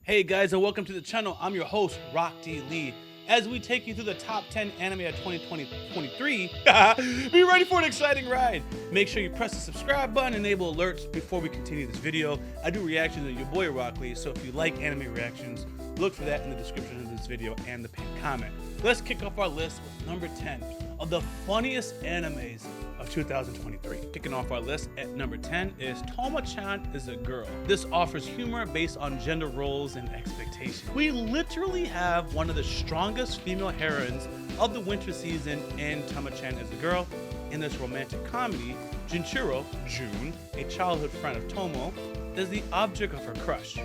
Hey guys, and welcome to the channel. I'm your host, Yaboyrocklee Lee. As we take you through the top 10 anime of 2023, be ready for an exciting ride. Make sure you press the subscribe button and enable alerts before we continue this video. I do reactions on Yaboyrocklee, so if you like anime reactions, look for that in the description of this video and the pinned comment. Let's kick off our list with number 10 of the funniest animes of 2023. Kicking off our list at number 10 is Toma-chan is a Girl. This offers humor based on gender roles and expectations. We literally have one of the strongest female heroines of the winter season in Toma-chan is a Girl. In this romantic comedy, Junichiro, June, a childhood friend of Tomo, is the object of her crush.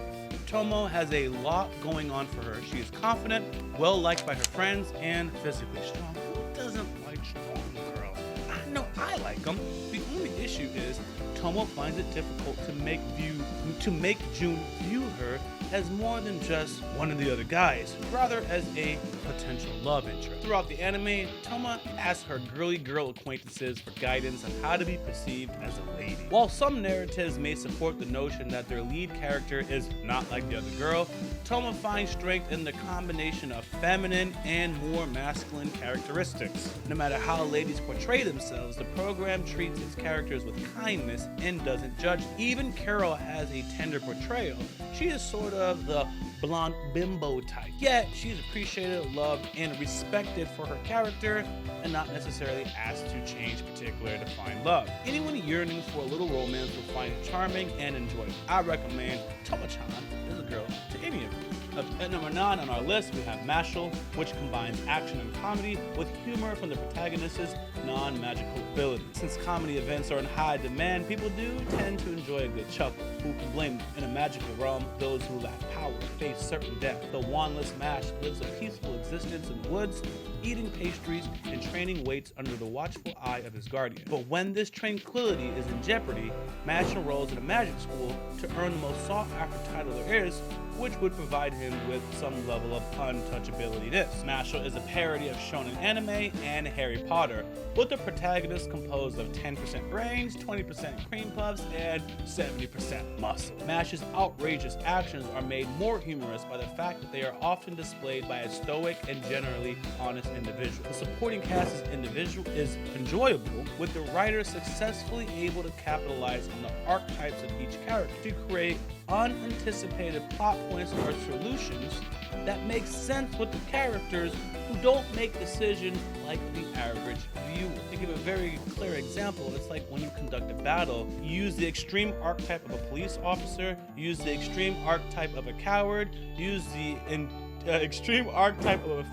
Tomo has a lot going on for her. She is confident, well-liked by her friends, and physically strong. Who doesn't like strong girls? I know I like them. The only issue is Tomo finds it difficult to make June view her as more than just one of the other guys, rather as a potential love interest. Throughout the anime, Tomo asks her girly girl acquaintances for guidance on how to be perceived as a lady. While some narratives may support the notion that their lead character is not like the other girl, Tomo finds strength in the combination of feminine and more masculine characteristics. No matter how ladies portray themselves, the program treats its characters with kindness and doesn't judge. Even Carol has a tender portrayal. She is sort of the blonde bimbo type, yet she's appreciated, loved, and respected for her character and not necessarily asked to change particular to find love. Anyone yearning for a little romance will find it charming and enjoyable. I recommend Toma-chan is a Girl to any of you. At number 9 on our list, we have Mashle, which combines action and comedy with humor from the protagonist's non-magical abilities. Since comedy events are in high demand, people do tend to enjoy a good chuckle. Who can blame them? In a magical realm, those who lack power face certain death. The wandless Mash lives a peaceful existence in the woods, eating pastries and training weights under the watchful eye of his guardian. But when this tranquility is in jeopardy, Mash enrolls in a magic school to earn the most sought-after title there is, which would provide him with some level of untouchability. Mashle is a parody of shonen anime and Harry Potter, with the protagonist composed of 10% brains, 20% cream puffs, and 70% muscle. Mashle's outrageous actions are made more humorous by the fact that they are often displayed by a stoic and generally honest individual. The supporting cast is enjoyable, with the writer successfully able to capitalize on the archetypes of each character to create unanticipated plot points or solutions that make sense with the characters who don't make decisions like the average viewer. To give a very clear example, it's like when you conduct a battle, you use the extreme archetype of a police officer, you use the extreme archetype of a coward, you use the extreme archetype of a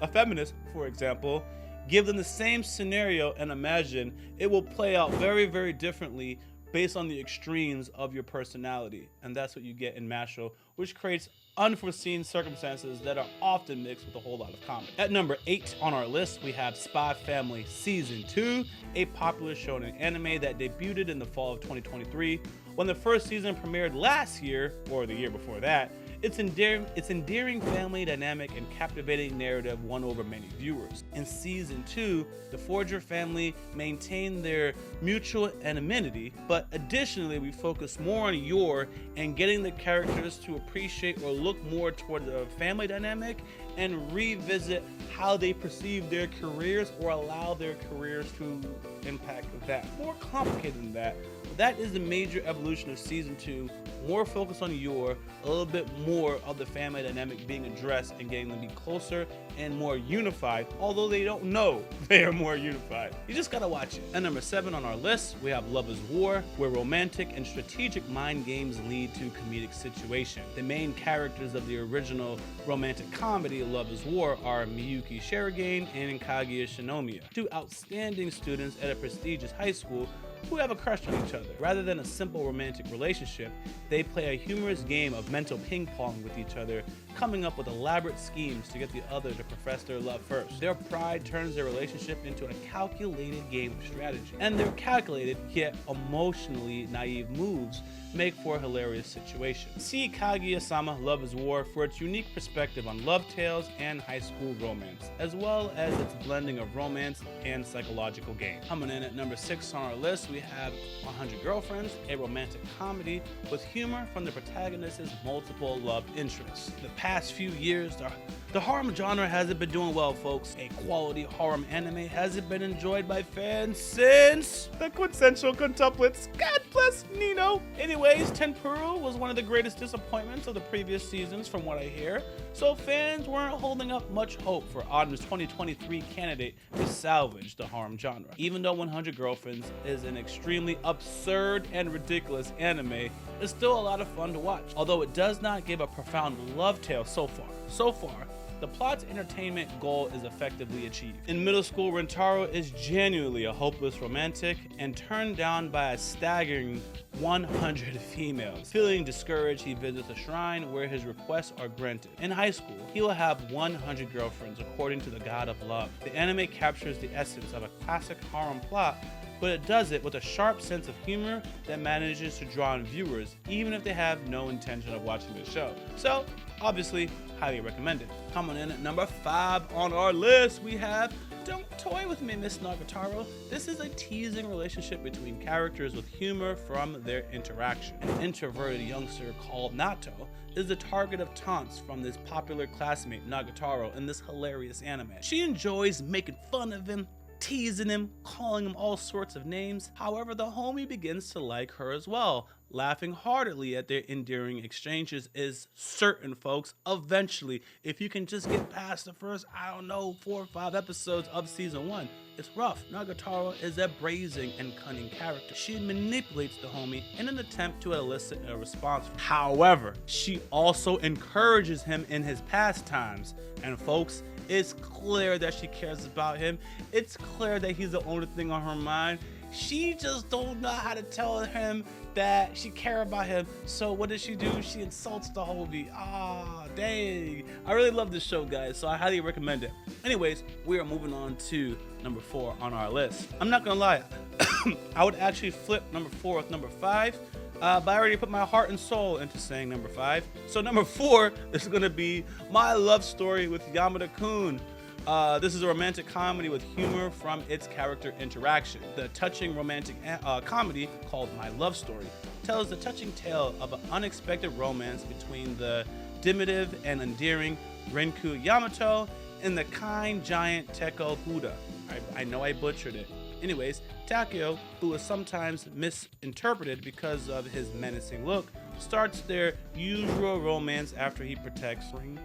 feminist, for example. Give them the same scenario and imagine it will play out very, very differently based on the extremes of your personality. And that's what you get in Mashle, which creates unforeseen circumstances that are often mixed with a whole lot of comedy. At number 8 on our list, we have Spy Family Season 2, a popular shonen anime that debuted in the fall of 2023. When the first season premiered last year, or the year before that, its endearing family dynamic and captivating narrative won over many viewers. In Season 2, the Forger family maintained their mutual anonymity, but additionally we focus more on Yor and getting the characters to appreciate or look more toward the family dynamic and revisit how they perceive their careers or allow their careers to impact that. More complicated than that. That is the major evolution of Season 2, more focus on Yor, a little bit more of the family dynamic being addressed and getting them to be closer and more unified, although they don't know they are more unified. You just gotta watch it. At number 7 on our list, we have Love is War, where romantic and strategic mind games lead to comedic situation. The main characters of the original romantic comedy Love is War are Miyuki Shirogane and Kaguya Shinomiya, two outstanding students at a prestigious high school who have a crush on each other. Rather than a simple romantic relationship, they play a humorous game of mental ping pong with each other, coming up with elaborate schemes to get the other to profess their love first. Their pride turns their relationship into a calculated game of strategy, and their calculated yet emotionally naive moves make for a hilarious situation. See Kaguya-sama Love is War for its unique perspective on love tales and high school romance, as well as its blending of romance and psychological game. Coming in at number 6 on our list, Next, we have 100 Girlfriends, a romantic comedy with humor from the protagonist's multiple love interests. The past few years, the harem genre hasn't been doing well, folks. A quality harem anime hasn't been enjoyed by fans since the quintessential quintuplets. God bless Nino. Anyways, Tempuru was one of the greatest disappointments of the previous seasons from what I hear, so fans weren't holding up much hope for Autumn's 2023 candidate to salvage the harem genre. Even though 100 Girlfriends is an extremely absurd and ridiculous anime, it's still a lot of fun to watch. Although it does not give a profound love tale so far, the plot's entertainment goal is effectively achieved. In middle school, Rentaro is genuinely a hopeless romantic and turned down by a staggering 100 females. Feeling discouraged, he visits a shrine where his requests are granted. In high school, he will have 100 girlfriends according to the god of love. The anime captures the essence of a classic harem plot, but it does it with a sharp sense of humor that manages to draw in viewers even if they have no intention of watching the show. So, obviously, highly recommended. Coming in at number 5 on our list, we have Don't Toy With Me, Miss Nagatoro. This is a teasing relationship between characters with humor from their interaction. An introverted youngster called Nato is the target of taunts from this popular classmate Nagatoro in this hilarious anime. She enjoys making fun of him, teasing him, calling him all sorts of names. However, the homie begins to like her as well, laughing heartily at their endearing exchanges. Is certain, folks. Eventually, if you can just get past the first, 4 or 5 episodes of season 1, it's rough. Nagatoro is a brazen and cunning character. She manipulates the homie in an attempt to elicit a response. However, she also encourages him in his pastimes. And folks, it's clear that she cares about him. It's clear that he's the only thing on her mind. She just don't know how to tell him that she cares about him. So what does she do? She insults the homie. Ah, dang. I really love this show, guys, so I highly recommend it. Anyways, we are moving on to number 4 on our list. I'm not gonna lie, I would actually flip number 4 with number 5. But I already put my heart and soul into saying number 5. So number 4 is going to be My Love Story with Yamada-kun. This is a romantic comedy with humor from its character interaction. The touching romantic comedy called My Love Story tells the touching tale of an unexpected romance between the diminutive and endearing Renku Yamato and the kind giant Teko Huda. I know I butchered it. Anyways, Takeo, who is sometimes misinterpreted because of his menacing look, starts their usual romance after he protects Ringo.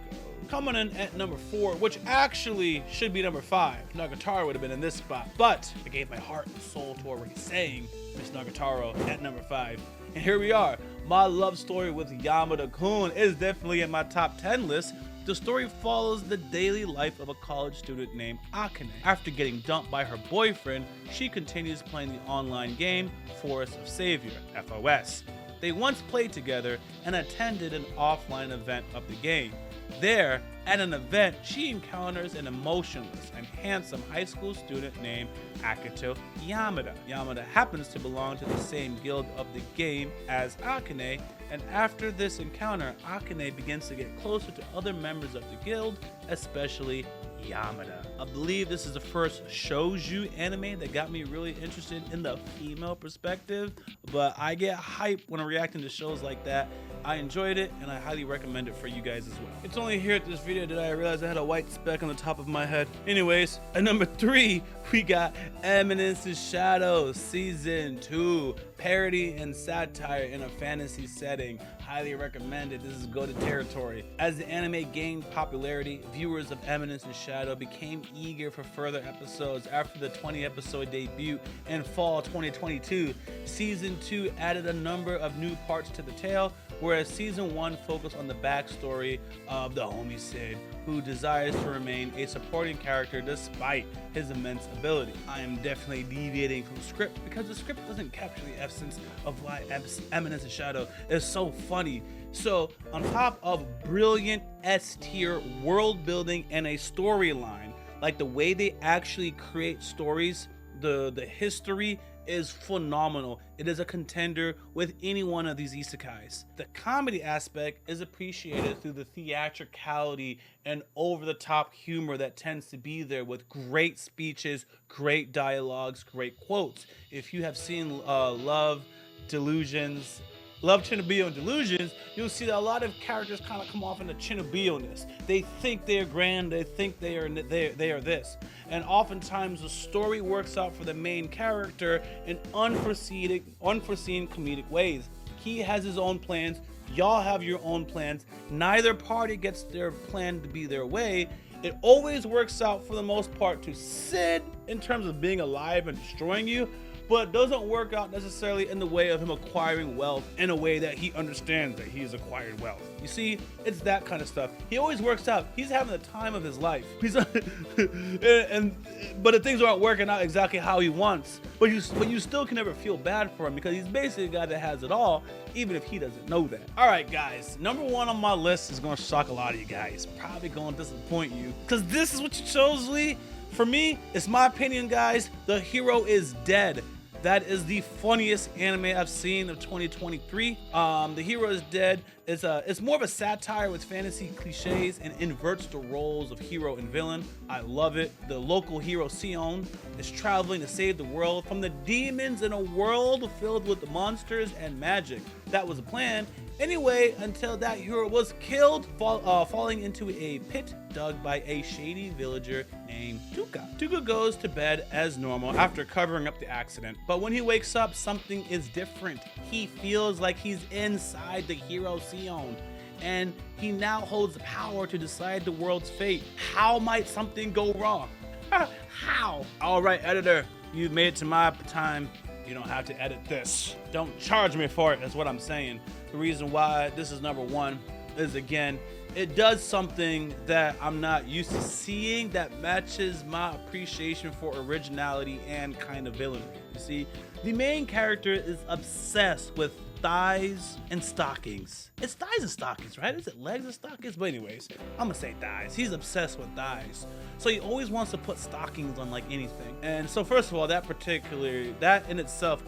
Coming in at number 4, which actually should be number 5. Nagatoro would have been in this spot, but I gave my heart and soul to already saying Miss Nagatoro at number 5. And here we are. My Love Story with Yamada-kun is definitely in my top 10 list. The story follows the daily life of a college student named Akane. After getting dumped by her boyfriend, she continues playing the online game Forest of Savior, FOS. They once played together and attended an offline event of the game. There, at an event, she encounters an emotionless and handsome high school student named Akito Yamada. Yamada happens to belong to the same guild of the game as Akane, and after this encounter, Akane begins to get closer to other members of the guild, especially Yamada. I believe this is the first shoujo anime that got me really interested in the female perspective, but I get hyped when I'm reacting to shows like that. I enjoyed it, and I highly recommend it for you guys as well. It's only here at this video that I realized I had a white speck on the top of my head. Anyways, at number 3, we got Eminence's Shadow Season 2. Parody and satire in a fantasy setting. Highly recommended. This is go-to territory. As the anime gained popularity, viewers of Eminence's Shadow became eager for further episodes. After the 20-episode debut in fall 2022, Season 2 added a number of new parts to the tale, whereas Season 1 focused on the backstory of the homie Sid, who desires to remain a supporting character despite his immense ability. I am definitely deviating from script because the script doesn't capture the essence of why Eminence's Shadow is so funny. So, on top of brilliant S-tier world building and a storyline, like the way they actually create stories, the history is phenomenal. It is a contender with any one of these isekais. The comedy aspect is appreciated through the theatricality and over-the-top humor that tends to be there, with great speeches, great dialogues, great quotes. If you have seen Love, Chernobyl and Delusions, you'll see that a lot of characters kind of come off into Chernobyl-ness. They think they're grand, they think they are this. And oftentimes the story works out for the main character in unforeseen comedic ways. He has his own plans, y'all have your own plans. Neither party gets their plan to be their way. It always works out for the most part to Sid in terms of being alive and destroying you, but it doesn't work out necessarily in the way of him acquiring wealth in a way that he understands that he's acquired wealth. You see, it's that kind of stuff. He always works out. He's having the time of his life. But the things aren't working out exactly how he wants. But you still can never feel bad for him, because he's basically a guy that has it all, even if he doesn't know that. All right, guys, number one on my list is going to shock a lot of you guys. Probably going to disappoint you, because this is what you chose, Lee. For me, it's my opinion, guys. The hero is dead. That is the funniest anime I've seen of 2023. The hero is dead. It's more of a satire with fantasy cliches and inverts the roles of hero and villain. I love it. The local hero Sion is traveling to save the world from the demons in a world filled with monsters and magic. That was the plan. Anyway, until that hero was killed, falling into a pit dug by a shady villager named Tuka. Tuka goes to bed as normal after covering up the accident, but when he wakes up, something is different. He feels like he's inside the hero Sion, and he now holds the power to decide the world's fate. How might something go wrong? How? All right, editor, you've made it to my time. You don't have to edit this. Don't charge me for it, that's what I'm saying. The reason why this is number one is, again, it does something that I'm not used to seeing that matches my appreciation for originality and kind of villainy. You see, the main character is obsessed with thighs and stockings. It's thighs and stockings, right? Is it legs and stockings? But anyways, I'm gonna say thighs. He's obsessed with thighs. So he always wants to put stockings on like anything. And so first of all, that in itself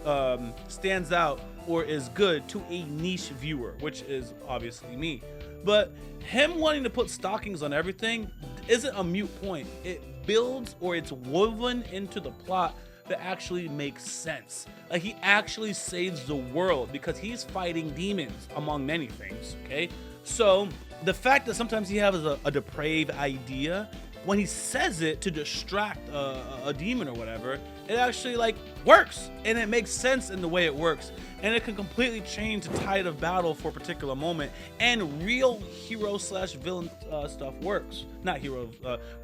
stands out or is good to a niche viewer, which is obviously me. But him wanting to put stockings on everything isn't a mute point. It builds, or it's woven into the plot that actually makes sense. Like, he actually saves the world because he's fighting demons, among many things, okay? So the fact that sometimes he has a depraved idea, when he says it to distract a demon or whatever, it actually like works, and it makes sense in the way it works, and it can completely change the tide of battle for a particular moment. And real hero slash villain stuff works. Not hero,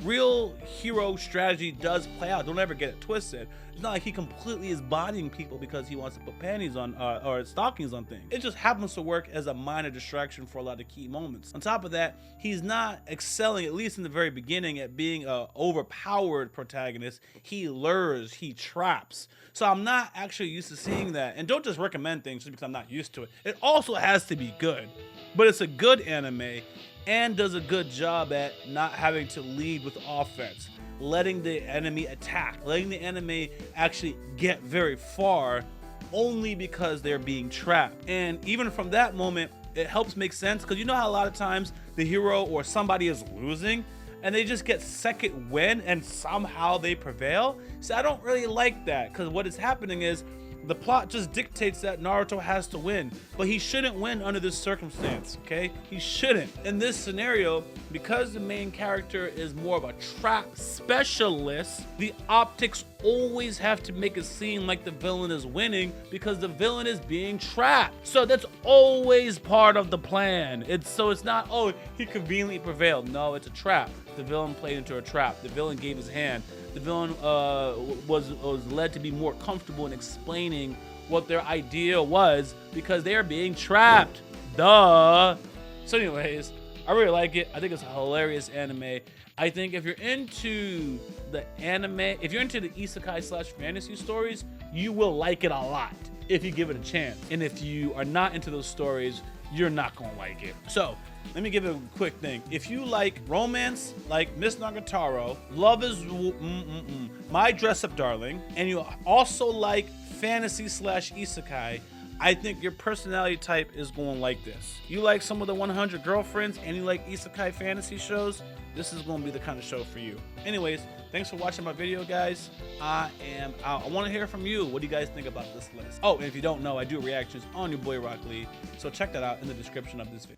real hero strategy does play out. Don't ever get it twisted. It's not like he completely is bodying people because he wants to put panties on or stockings on things. It just happens to work as a minor distraction for a lot of key moments. On top of that, he's not excelling, at least in the very beginning, at being a overpowered protagonist. He lures, he traps. So I'm not actually used to seeing that. And don't just recommend things just because I'm not used to it. It also has to be good. But it's a good anime and does a good job at not having to lead with offense, letting the enemy attack, letting the enemy actually get very far only because they're being trapped. And even from that moment, it helps make sense, because you know how a lot of times the hero or somebody is losing and they just get second win and somehow they prevail. So I don't really like that, because what is happening is the plot just dictates that Naruto has to win, but he shouldn't win under this circumstance, okay? He shouldn't. In this scenario, because the main character is more of a trap specialist, the optics always have to make it seem like the villain is winning because the villain is being trapped. So that's always part of the plan. It's not, oh, he conveniently prevailed. No, it's a trap. The villain played into a trap. The villain gave his hand. The villain was led to be more comfortable in explaining what their idea was because they're being trapped. Duh. So anyways, I really like it. I think it's a hilarious anime. I think if you're into the anime, if you're into the isekai slash fantasy stories, you will like it a lot if you give it a chance. And if you are not into those stories, you're not gonna like it. So let me give it a quick thing. If you like romance, like Miss Nagatoro, Love is My Dress Up Darling, and you also like fantasy / isekai, I think your personality type is going like this. You like some of the 100 Girlfriends and you like isekai fantasy shows, this is going to be the kind of show for you. Anyways, thanks for watching my video, guys. I am out. I want to hear from you. What do you guys think about this list? Oh, and if you don't know, I do reactions on Yaboyrocklee, so check that out in the description of this video.